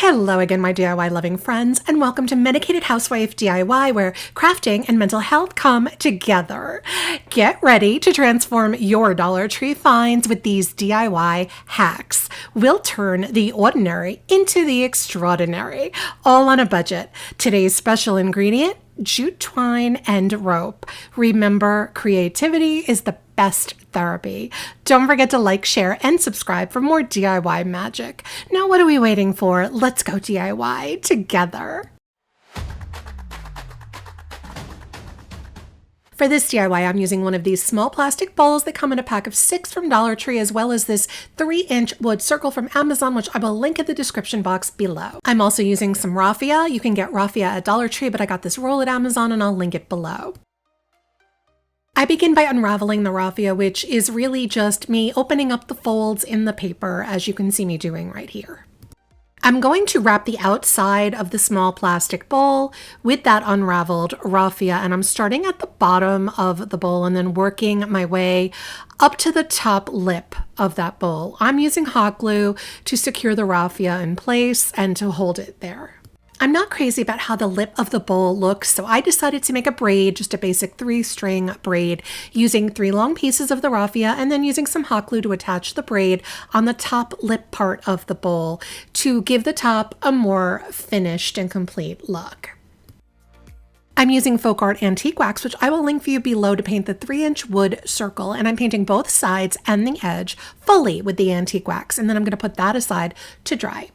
Hello again, my DIY loving friends, and welcome to Medicated Housewife DIY, where crafting and mental health come together. Get ready to transform your Dollar Tree finds with these DIY hacks. We'll turn the ordinary into the extraordinary, all on a budget. Today's special ingredient: jute twine and rope. Remember, creativity is the best therapy. Don't forget to like, share, and subscribe for more DIY magic. Now, what are we waiting for? Let's go DIY together. For this DIY, I'm using one of these small plastic bowls that come in a pack of 6 from Dollar Tree, as well as this 3-inch wood circle from Amazon, which I will link in the description box below. I'm also using some Rafia. You can get Rafia at Dollar Tree, but I got this roll at Amazon and I'll link it below. I begin by unraveling the Rafia, which is really just me opening up the folds in the paper, as you can see me doing right here. I'm going to wrap the outside of the small plastic bowl with that unraveled Rafia, and I'm starting at the bottom of the bowl and then working my way up to the top lip of that bowl. I'm using hot glue to secure the Rafia in place and to hold it there. I'm not crazy about how the lip of the bowl looks, so I decided to make a braid, just a basic 3-string braid, using 3 long pieces of the Rafia and then using some hot glue to attach the braid on the top lip part of the bowl to give the top a more finished and complete look. I'm using Faux antique wax, which I will link for you below, to paint the 3-inch wood circle, and I'm painting both sides and the edge fully with the antique wax, and then I'm going to put that aside to dry.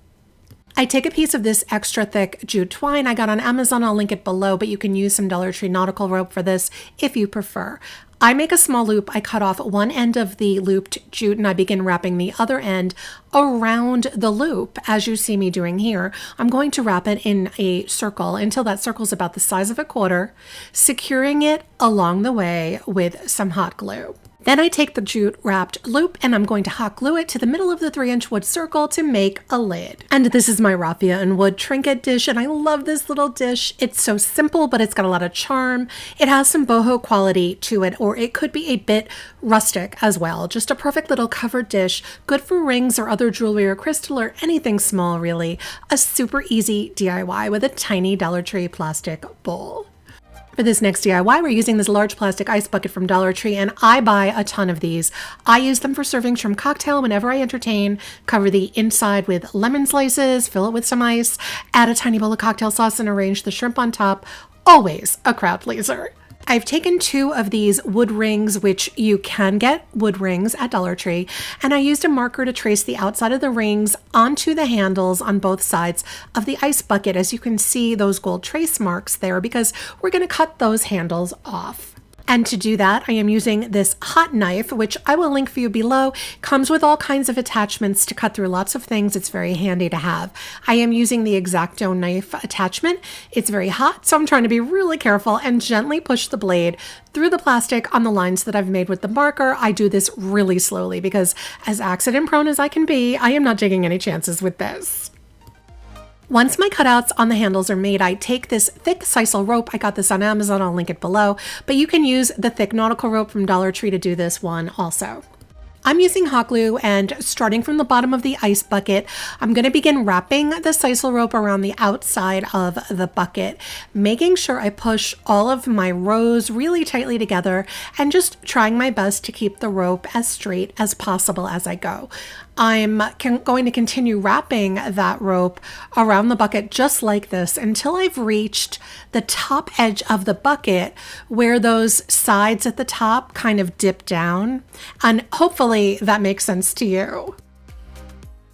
I take a piece of this extra thick jute twine I got on Amazon. I'll link it below, but you can use some Dollar Tree Nautical rope for this if you prefer. I make a small loop. I cut off one end of the looped jute and I begin wrapping the other end around the loop, as you see me doing here. I'm going to wrap it in a circle until that circle is about the size of a quarter, securing it along the way with some hot glue. Then I take the jute wrapped loop and I'm going to hot glue it to the middle of the 3-inch wood circle to make a lid. And this is my Rafia and wood trinket dish, and I love this little dish. It's so simple, but it's got a lot of charm. It has some boho quality to it, or it could be a bit rustic as well. Just a perfect little covered dish, good for rings or other jewelry or crystal or anything small, really. A super easy DIY with a tiny Dollar Tree plastic bowl. For this next DIY, we're using this large plastic ice bucket from Dollar Tree, and I buy a ton of these. I use them for serving shrimp cocktail whenever I entertain, cover the inside with lemon slices, fill it with some ice, add a tiny bowl of cocktail sauce, and arrange the shrimp on top. Always a crowd pleaser. I've taken 2 of these wood rings, which you can get wood rings at Dollar Tree, and I used a marker to trace the outside of the rings onto the handles on both sides of the ice bucket. As you can see, those gold trace marks there, because we're going to cut those handles off. And to do that, I am using this hot knife, which I will link for you below. Comes with all kinds of attachments to cut through lots of things. It's very handy to have. I am using the X-Acto knife attachment. It's very hot, so I'm trying to be really careful and gently push the blade through the plastic on the lines that I've made with the marker. I do this really slowly because, as accident prone as I can be, I am not taking any chances with this. Once my cutouts on the handles are made, I take this thick sisal rope. I got this on Amazon. I'll link it below, but you can use the thick nautical rope from Dollar Tree to do this one also. I'm using hot glue, and starting from the bottom of the ice bucket, I'm going to begin wrapping the sisal rope around the outside of the bucket, making sure I push all of my rows really tightly together and just trying my best to keep the rope as straight as possible as I go. I'm going to continue wrapping that rope around the bucket just like this until I've reached the top edge of the bucket where those sides at the top kind of dip down, and hopefully that makes sense to you.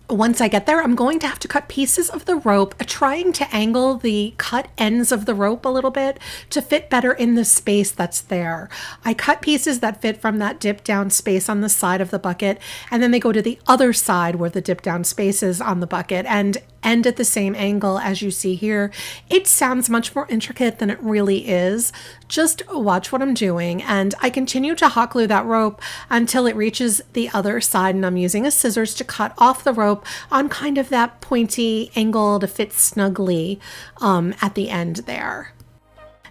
Once I get there, I'm going to have to cut pieces of the rope, trying to angle the cut ends of the rope a little bit to fit better in the space that's there. I cut pieces that fit from that dip down space on the side of the bucket, and then they go to the other side where the dip down space is on the bucket and end at the same angle as you see here. It sounds much more intricate than it really is. Just watch what I'm doing, and I continue to hot glue that rope until it reaches the other side, and I'm using a scissors to cut off the rope on kind of that pointy angle to fit snugly at the end there.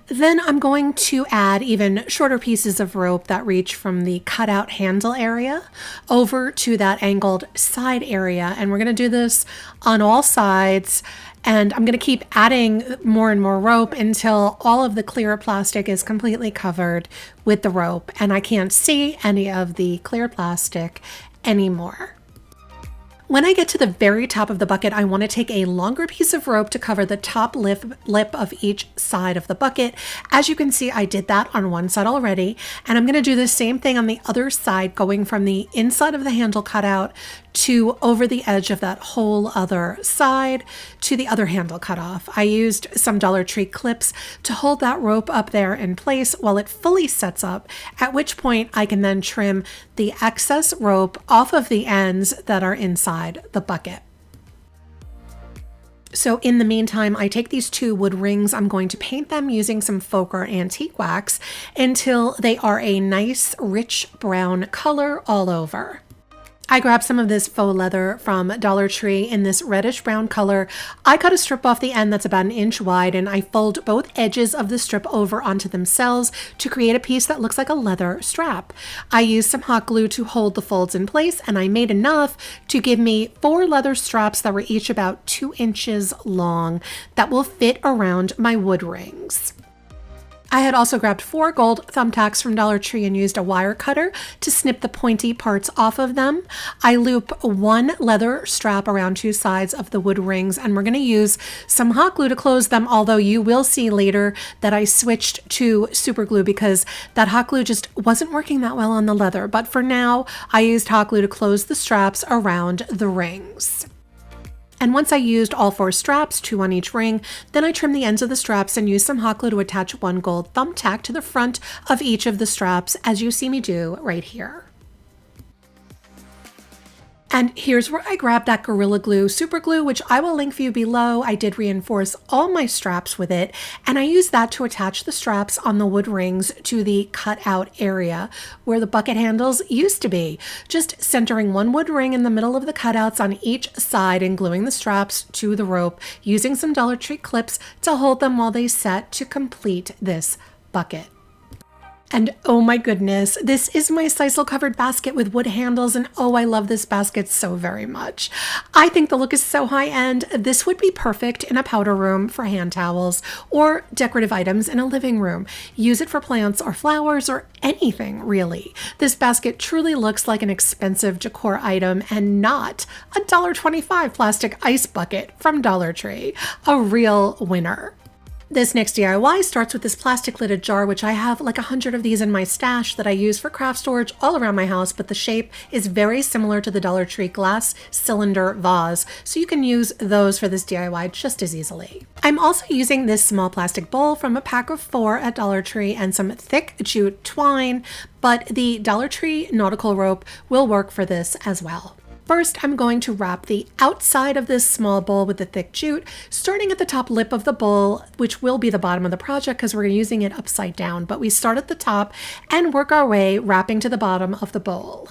Then I'm going to add even shorter pieces of rope that reach from the cutout handle area over to that angled side area. And we're going to do this on all sides. And I'm going to keep adding more and more rope until all of the clear plastic is completely covered with the rope and I can't see any of the clear plastic anymore. When I get to the very top of the bucket, I want to take a longer piece of rope to cover the top lip of each side of the bucket. As you can see, I did that on one side already, and I'm going to do the same thing on the other side, going from the inside of the handle cutout to over the edge of that whole other side to the other handle cut off. I used some Dollar Tree clips to hold that rope up there in place while it fully sets up, at which point I can then trim the excess rope off of the ends that are inside the bucket. So in the meantime, I take these 2 wood rings, I'm going to paint them using some Faux antique wax until they are a nice rich brown color all over. I grabbed some of this faux leather from Dollar Tree in this reddish brown color. I cut a strip off the end that's about 1 inch wide, and I fold both edges of the strip over onto themselves to create a piece that looks like a leather strap. I used some hot glue to hold the folds in place, and I made enough to give me 4 leather straps that were each about 2 inches long that will fit around my wood rings. I had also grabbed 4 gold thumbtacks from Dollar Tree and used a wire cutter to snip the pointy parts off of them. I loop 1 leather strap around 2 sides of the wood rings, and we're going to use some hot glue to close them, although you will see later that I switched to super glue because that hot glue just wasn't working that well on the leather. But for now, I used hot glue to close the straps around the rings. And once I used all 4 straps, 2 on each ring, then I trimmed the ends of the straps and used some hot glue to attach 1 gold thumbtack to the front of each of the straps, as you see me do right here. And here's where I grabbed that Gorilla Glue super glue, which I will link for you below. I did reinforce all my straps with it, and I used that to attach the straps on the wood rings to the cutout area where the bucket handles used to be, just centering 1 wood ring in the middle of the cutouts on each side and gluing the straps to the rope using some Dollar Tree clips to hold them while they set to complete this bucket. And oh my goodness, this is my sisal covered basket with wood handles, and oh, I love this basket so very much. I think the look is so high end. This would be perfect in a powder room for hand towels or decorative items in a living room. Use it for plants or flowers or anything really. This basket truly looks like an expensive decor item and not a $1.25 plastic ice bucket from Dollar Tree. A real winner. This next DIY starts with this plastic lidded jar, which I have like 100 of these in my stash that I use for craft storage all around my house, but the shape is very similar to the Dollar Tree glass cylinder vase, so you can use those for this DIY just as easily. I'm also using this small plastic bowl from a pack of 4 at Dollar Tree and some thick jute twine, but the Dollar Tree Nautical rope will work for this as well. First, I'm going to wrap the outside of this small bowl with the thick jute, starting at the top lip of the bowl, which will be the bottom of the project because we're using it upside down. But we start at the top and work our way wrapping to the bottom of the bowl.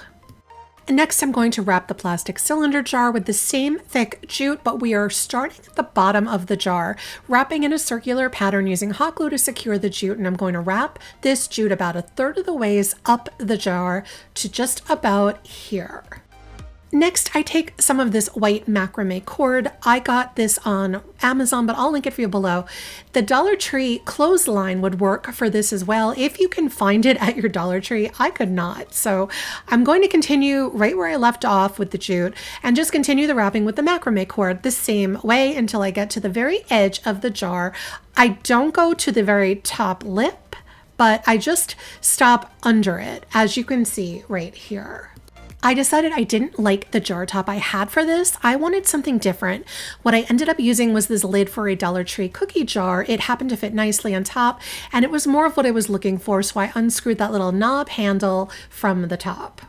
And next, I'm going to wrap the plastic cylinder jar with the same thick jute, but we are starting at the bottom of the jar, wrapping in a circular pattern using hot glue to secure the jute. And I'm going to wrap this jute about 1/3 of the ways up the jar to just about here. Next, I take some of this white macrame cord. I got this on Amazon, but I'll link it for you below. The Dollar Tree clothesline would work for this as well. If you can find it at your Dollar Tree, I could not. So I'm going to continue right where I left off with the jute and just continue the wrapping with the macrame cord the same way until I get to the very edge of the jar. I don't go to the very top lip, but I just stop under it, as you can see right here. I decided I didn't like the jar top I had for this. I wanted something different. What I ended up using was this lid for a Dollar Tree cookie jar. It happened to fit nicely on top, and it was more of what I was looking for, so I unscrewed that little knob handle from the top.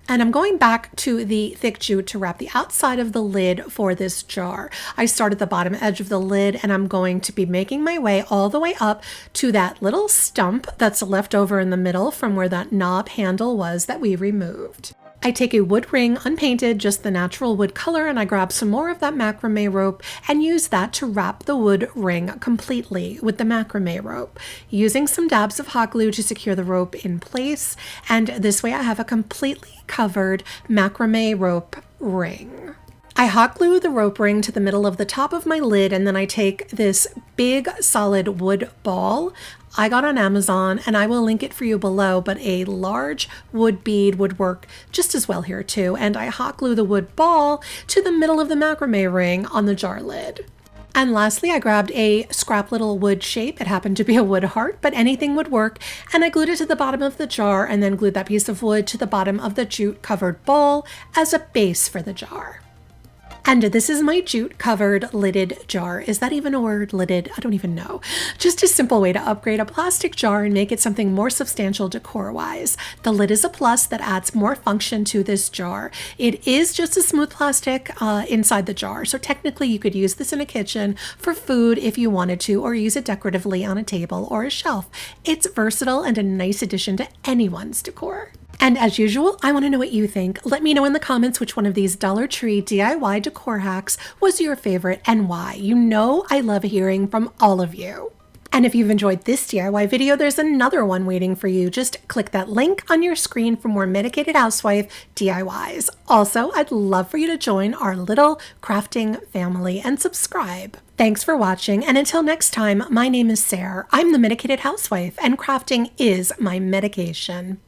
And I'm going back to the thick jute to wrap the outside of the lid for this jar. I start at the bottom edge of the lid, and I'm going to be making my way all the way up to that little stump that's left over in the middle from where that knob handle was that we removed. I take a wood ring, unpainted, just the natural wood color, and I grab some more of that macrame rope and use that to wrap the wood ring completely with the macrame rope, using some dabs of hot glue to secure the rope in place. And this way I have a completely covered macrame rope ring. I hot glue the rope ring to the middle of the top of my lid, and then I take this big solid wood ball I got on Amazon, and I will link it for you below, but a large wood bead would work just as well here too. And I hot glue the wood ball to the middle of the macrame ring on the jar lid. And lastly, I grabbed a scrap little wood shape. It happened to be a wood heart, but anything would work. And I glued it to the bottom of the jar and then glued that piece of wood to the bottom of the jute covered bowl as a base for the jar. And this is my jute covered lidded jar. Is that even a word? Lidded? I don't even know. Just a simple way to upgrade a plastic jar and make it something more substantial decor wise. The lid is a plus that adds more function to this jar. It is just a smooth plastic inside the jar. So technically you could use this in a kitchen for food if you wanted to, or use it decoratively on a table or a shelf. It's versatile and a nice addition to anyone's decor. And as usual, I want to know what you think. Let me know in the comments which one of these Dollar Tree DIY decor hacks was your favorite and why. You know I love hearing from all of you. And if you've enjoyed this DIY video, there's another one waiting for you. Just click that link on your screen for more Medicated Housewife DIYs. Also, I'd love for you to join our little crafting family and subscribe. Thanks for watching, and until next time, my name is Sarah. I'm the Medicated Housewife, and crafting is my medication.